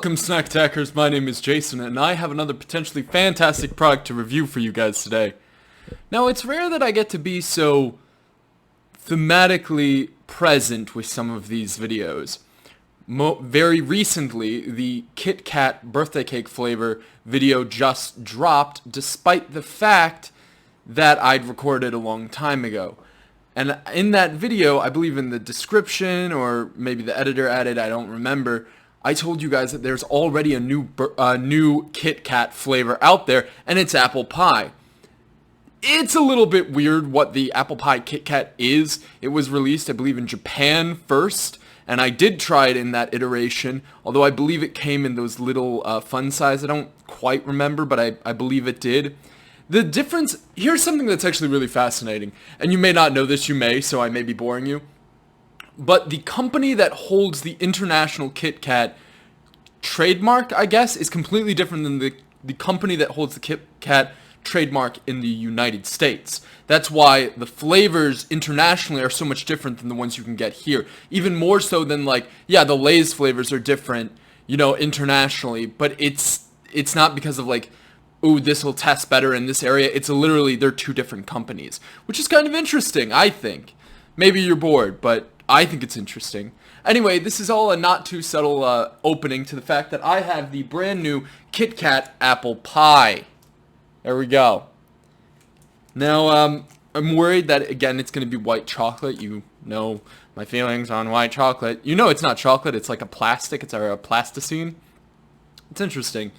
Welcome, Snack Attackers. My name is Jason, and I have another potentially fantastic product to review for you guys today. Now, it's rare that I get to be so thematically present with some of these videos. Very recently, the Kit Kat birthday cake flavor video just dropped, despite the fact that I'd recorded a long time ago. And in that video, I believe in the description, or maybe the editor added, I don't remember, I told you guys that there's already a new Kit Kat flavor out there, and it's apple pie. It's a little bit weird what the apple pie Kit Kat is. It was released, I believe, in Japan first, and I did try it in that iteration, although I believe it came in those little fun size. I don't quite remember, but I believe it did. The difference, here's something that's actually really fascinating, and you may not know this, you may, so I may be boring you. But the company that holds the international Kit Kat trademark, I guess, is completely different than the company that holds the Kit Kat trademark in the United States. That's why the flavors internationally are so much different than the ones you can get here. Even more so than, like, yeah, the Lay's flavors are different, you know, internationally, but it's not because of, like, ooh, this will test better in this area. It's literally, they're two different companies, which is kind of interesting, I think. Maybe you're bored, but I think it's interesting. Anyway, this is all a not too subtle opening to the fact that I have the brand new Kit Kat apple pie. There we go. Now, I'm worried that, again, it's going to be white chocolate. You know my feelings on white chocolate. You know it's not chocolate. It's like a plastic. It's a plasticine. It's interesting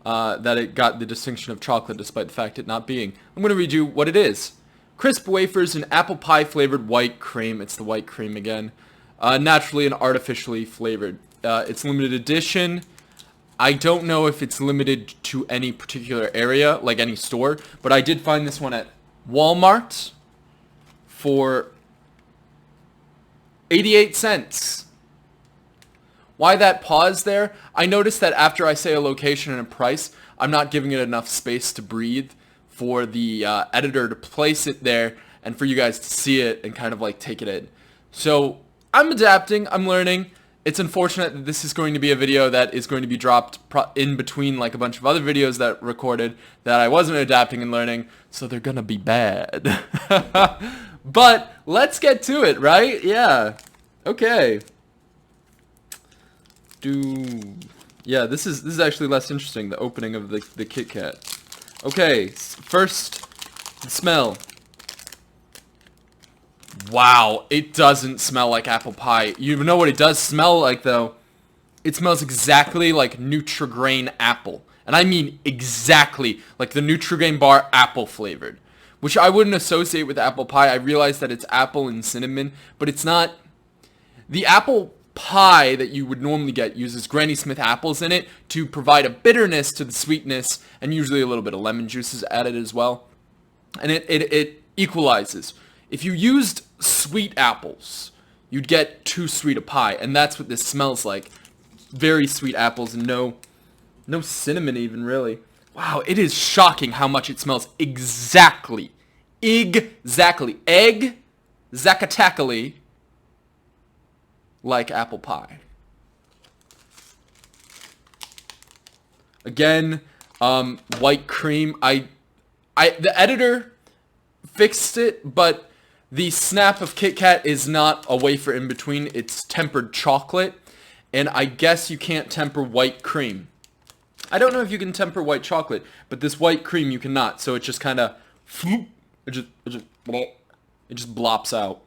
that it got the distinction of chocolate despite the fact it not being. I'm going to read you what it is. Crisp wafers and apple pie flavored white cream. It's the white cream again. Naturally and artificially flavored. It's limited edition. I don't know if it's limited to any particular area, like any store, but I did find this one at Walmart for 88 cents. Why that pause there? I noticed that after I say a location and a price, I'm not giving it enough space to breathe for the editor to place it there and for you guys to see it and kind of like take it in. So I'm adapting, I'm learning. It's unfortunate that this is going to be a video that is going to be dropped in between like a bunch of other videos that recorded that I wasn't adapting and learning, so they're gonna be bad. But let's get to it, right? Yeah. Okay. Yeah, this is actually less interesting, the opening of the Kit Kat. Okay, first, the smell. Wow, it doesn't smell like apple pie. You know what it does smell like, though? It smells exactly like Nutri-Grain apple. And I mean exactly like the Nutri-Grain bar apple flavored. Which I wouldn't associate with apple pie. I realize that it's apple and cinnamon, but it's not. The apple pie that you would normally get uses Granny Smith apples in it to provide a bitterness to the sweetness, and usually a little bit of lemon juice is added as well. And it equalizes. If you used sweet apples, you'd get too sweet a pie, and that's what this smells like. Very sweet apples and no cinnamon even, really. Wow, it is shocking how much it smells exactly exactly like apple pie. Again, white cream. The editor fixed it, but the snap of Kit Kat is not a wafer in between. It's tempered chocolate, and I guess you can't temper white cream. I don't know if you can temper white chocolate, but this white cream you cannot. So it just kind of, it just blops out.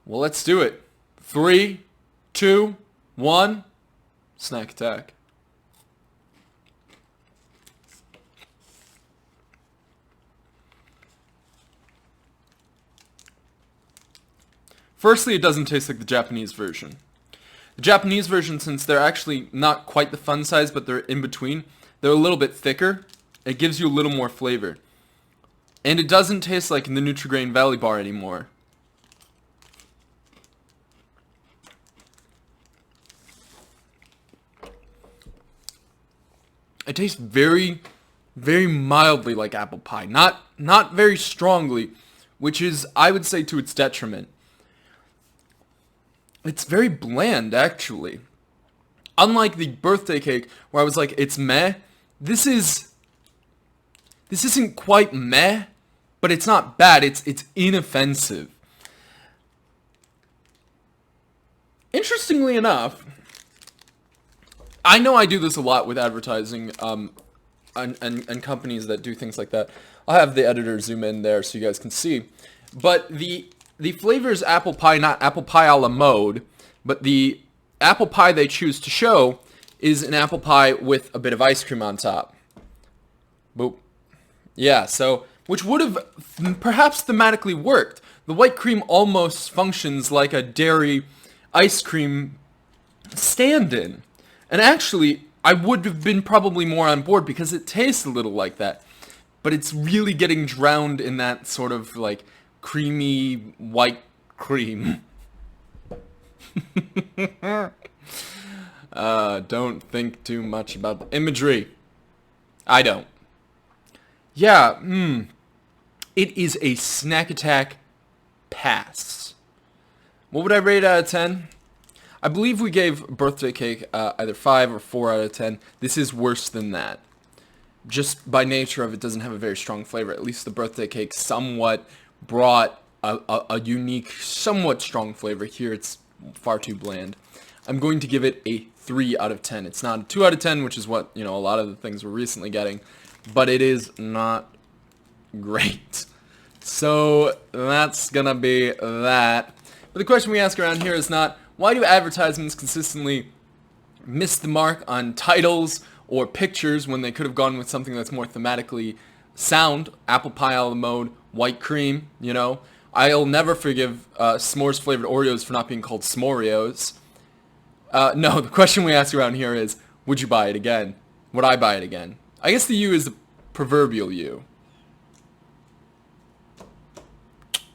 Well, let's do it. 3, 2, 1, snack attack. Firstly, it doesn't taste like the Japanese version. The Japanese version, since they're actually not quite the fun size, but they're in between, they're a little bit thicker. It gives you a little more flavor. And it doesn't taste like the Nutri-Grain Valley Bar anymore. It tastes very, very mildly like apple pie. Not very strongly, which is, I would say, to its detriment. It's very bland, actually. Unlike the birthday cake where I was like, it's meh, this isn't quite meh, but it's not bad. It's inoffensive. Interestingly enough, I know I do this a lot with advertising and companies that do things like that. I'll have the editor zoom in there so you guys can see. But the flavor is apple pie, not apple pie a la mode, but the apple pie they choose to show is an apple pie with a bit of ice cream on top. Boop. Yeah, so, which would have perhaps thematically worked. The white cream almost functions like a dairy ice cream stand-in. And actually, I would have been probably more on board because it tastes a little like that. But it's really getting drowned in that sort of, like, creamy white cream. Don't think too much about the imagery. I don't. Yeah, it is a snack attack pass. What would I rate out of 10? I believe we gave birthday cake either 5 or 4 out of 10. This is worse than that. Just by nature of it doesn't have a very strong flavor. At least the birthday cake somewhat brought a unique, somewhat strong flavor. Here it's far too bland. I'm going to give it a 3 out of 10. It's not a 2 out of 10, which is what, a lot of the things we're recently getting. But it is not great. So that's gonna be that. But the question we ask around here is not, why do advertisements consistently miss the mark on titles or pictures when they could have gone with something that's more thematically sound? Apple pie a la mode, white cream, I'll never forgive s'mores flavored Oreos for not being called s'moreos. No, the question we ask around here is, would you buy it again? Would I buy it again? I guess the U is the proverbial U.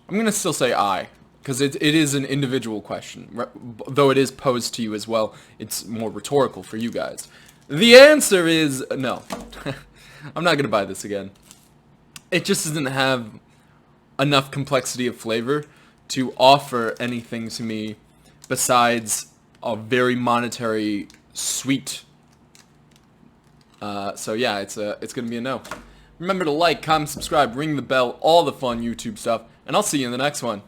I'm going to still say I, because it is an individual question. Though it is posed to you as well, it's more rhetorical for you guys. The answer is no. I'm not going to buy this again. It just doesn't have enough complexity of flavor to offer anything to me besides a very monetary sweet. So yeah, it's gonna be a no. Remember to like, comment, subscribe, ring the bell, all the fun YouTube stuff, and I'll see you in the next one.